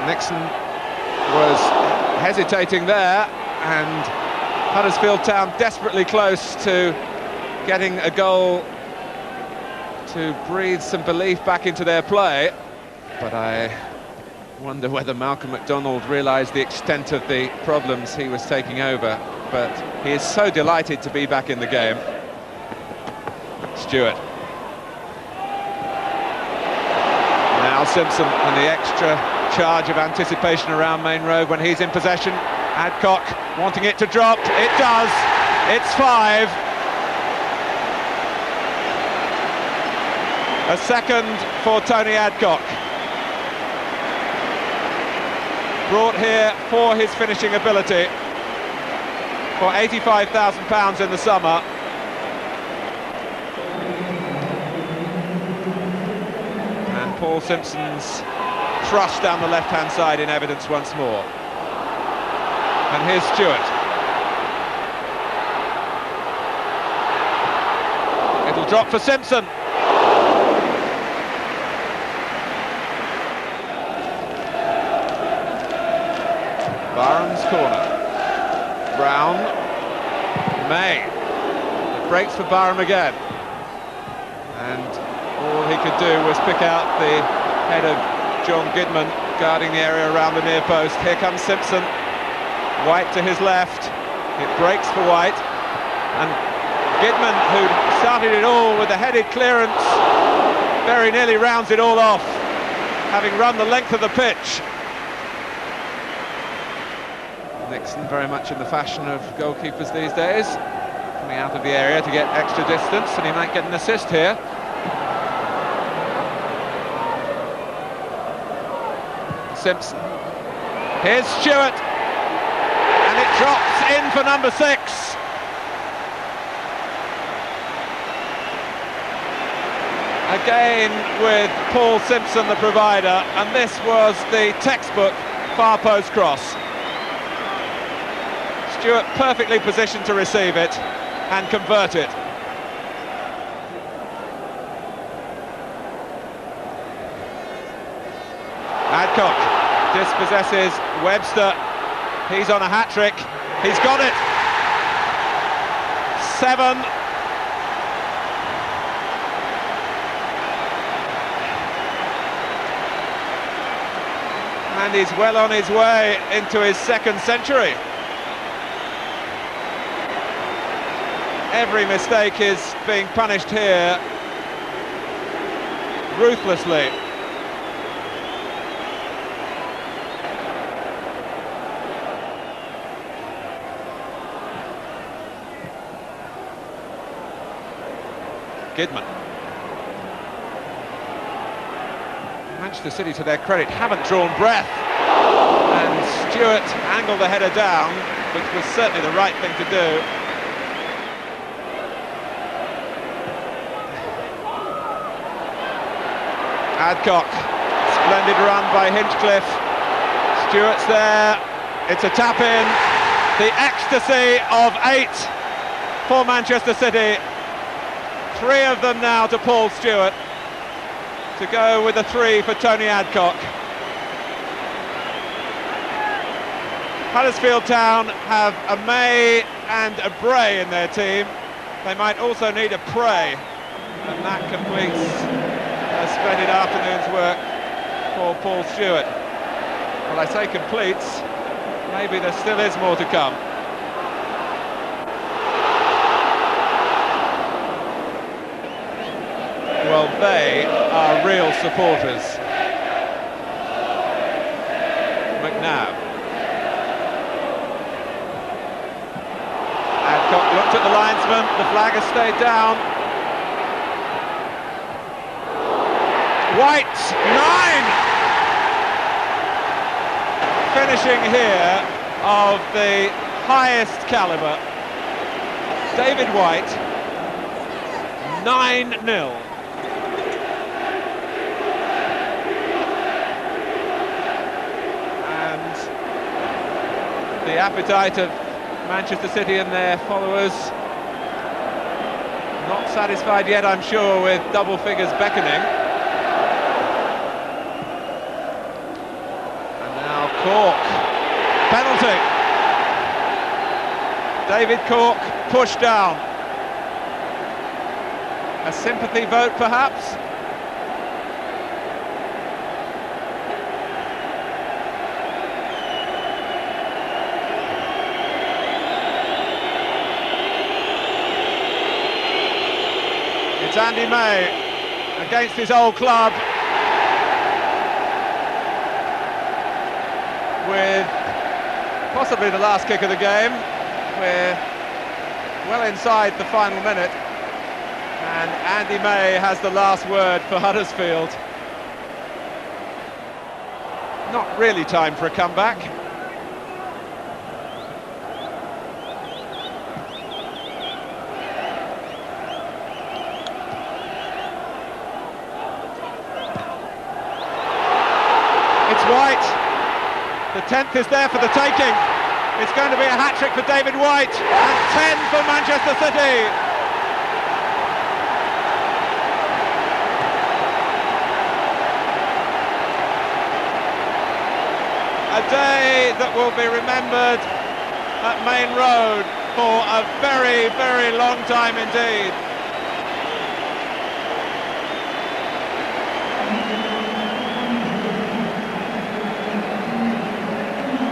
Nixon was hesitating there, and Huddersfield Town desperately close to getting a goal to breathe some belief back into their play. But I wonder whether Malcolm MacDonald realised the extent of the problems he was taking over. But he is so delighted to be back in the game. Stewart. Now Simpson, and the extra charge of anticipation around Main Road when he's in possession. Adcock wanting it to drop. It does. It's 5. A second for Tony Adcock. Brought here for his finishing ability for £85,000 in the summer. And Paul Simpson's thrust down the left-hand side in evidence once more. And here's Stewart. It'll drop for Simpson. Barham's corner. Brown. May. It breaks for Barham again. And all he could do was pick out the head of John Gidman, guarding the area around the near post. Here comes Simpson. White to his left. It breaks for White. And Gidman, who started it all with a headed clearance, very nearly rounds it all off, having run the length of the pitch. Nixon very much in the fashion of goalkeepers these days, coming out of the area to get extra distance, and he might get an assist here. Simpson. Here's Stewart, and it drops in for number 6. Again with Paul Simpson the provider, and this was the textbook far post cross. Stewart perfectly positioned to receive it and convert it. Adcock dispossesses Webster. He's on a hat-trick. He's got it. 7. And he's well on his way into his 2nd century. Every mistake is being punished here ruthlessly. Gidman. Manchester City, to their credit, haven't drawn breath. And Stewart angled the header down, which was certainly the right thing to do. Adcock, splendid run by Hinchcliffe. Stewart's there, it's a tap-in. The ecstasy of 8 for Manchester City. 3 of them now to Paul Stewart, to go with a 3 for Tony Adcock. Huddersfield Town have a May and a Bray in their team. They might also need a Prey, and that completes a splendid afternoon's work for Paul Stewart. Well, I say completes, maybe there still is more to come. Well, they are real supporters. McNabb. Adcock looked at the linesman, the flag has stayed down. White, 9! Finishing here of the highest calibre. David White, 9-0. And the appetite of Manchester City and their followers, not satisfied yet, I'm sure, with double figures beckoning. Cork. Penalty. David Cork pushed down. A sympathy vote, perhaps? It's Andy May against his old club, with possibly the last kick of the game. We're well inside the final minute, and Andy May has the last word for Huddersfield. Not really time for a comeback. It's White. The 10th is there for the taking. It's going to be a hat-trick for David White, and 10 for Manchester City. A day that will be remembered at Main Road for a very, very long time indeed.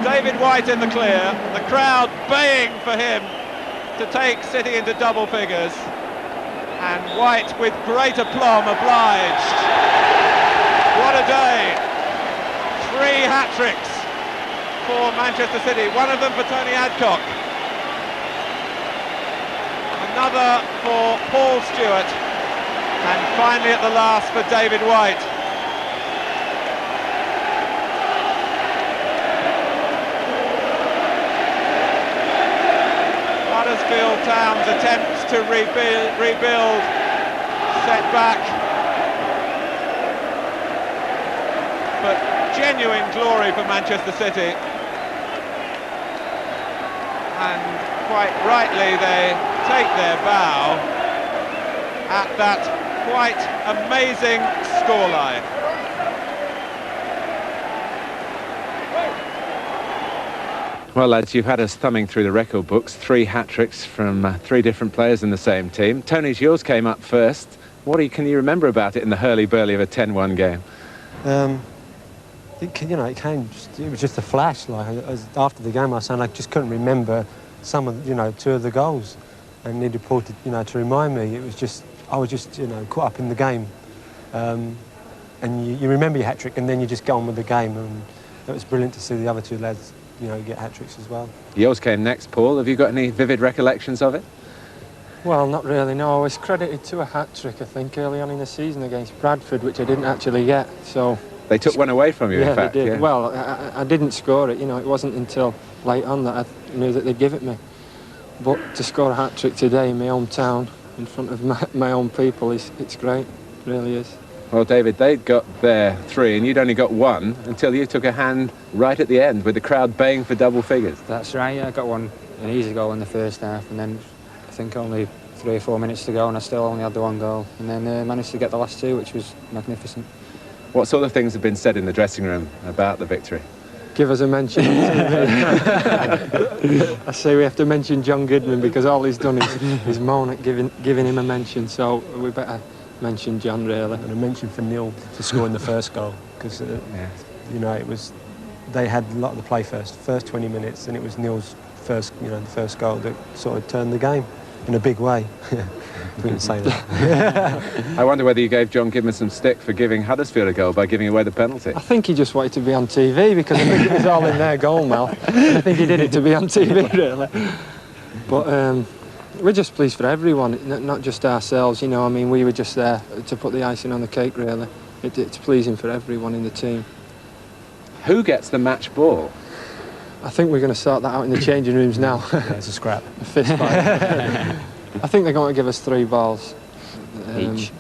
David White in the clear, the crowd baying for him to take City into double figures, and White with great aplomb obliged. What a day! 3 hat-tricks for Manchester City, one of them for Tony Adcock, another for Paul Stewart, and finally at the last for David White. Huddersfield Town's attempts to rebuild set back, but genuine glory for Manchester City, and quite rightly they take their bow at that quite amazing scoreline. Well, lads, you've had us thumbing through the record books. 3 hat-tricks from 3 different players in the same team. Tony's, yours came up first. Can you remember about it in the hurly-burly of a 10-1 game? It was just a flash. After the game, I was saying I just couldn't remember some of, 2 of the goals, and he reported, to remind me. It was just, I was just, caught up in the game, and you remember your hat-trick, and then you just go on with the game, and it was brilliant to see the other 2 lads, get hat-tricks as well. Yours came next, Paul. Have you got any vivid recollections of it? Well, not really, no. I was credited to a hat-trick, I think, early on in the season against Bradford, which I didn't actually get, so... They took one away from you, in fact. They did. Yeah. Well, I didn't score it, it wasn't until late on that I knew that they'd give it me. But to score a hat-trick today in my hometown, in front of my own people, it's great, it really is. Well, David, they'd got their 3 and you'd only got 1 until you took a hand right at the end with the crowd baying for double figures. That's right, yeah, I got an easy goal in the first half, and then I think only 3 or 4 minutes to go and I still only had the 1 goal, and then managed to get the last 2, which was magnificent. What sort of things have been said in the dressing room about the victory? Give us a mention on TV. I say we have to mention John Goodman, because all he's done is moan at giving him a mention, so we better mention John, really. And a mention for Neil to score in the first goal, because it was, they had a lot of the play first 20 minutes, and it was Neil's first goal that sort of turned the game in a big way. We can say that. I wonder whether you gave John Goodman some stick for giving Huddersfield a goal by giving away the penalty. I think he just wanted to be on TV, because I think it was all in their goal now. I think he did it to be on TV, really. But we're just pleased for everyone, not just ourselves, we were just there to put the icing on the cake, really. It's pleasing for everyone in the team. Who gets the match ball? I think we're going to sort that out in the changing rooms now. Yeah, it's a scrap. A fist fight. I think they're going to give us 3 balls. Each.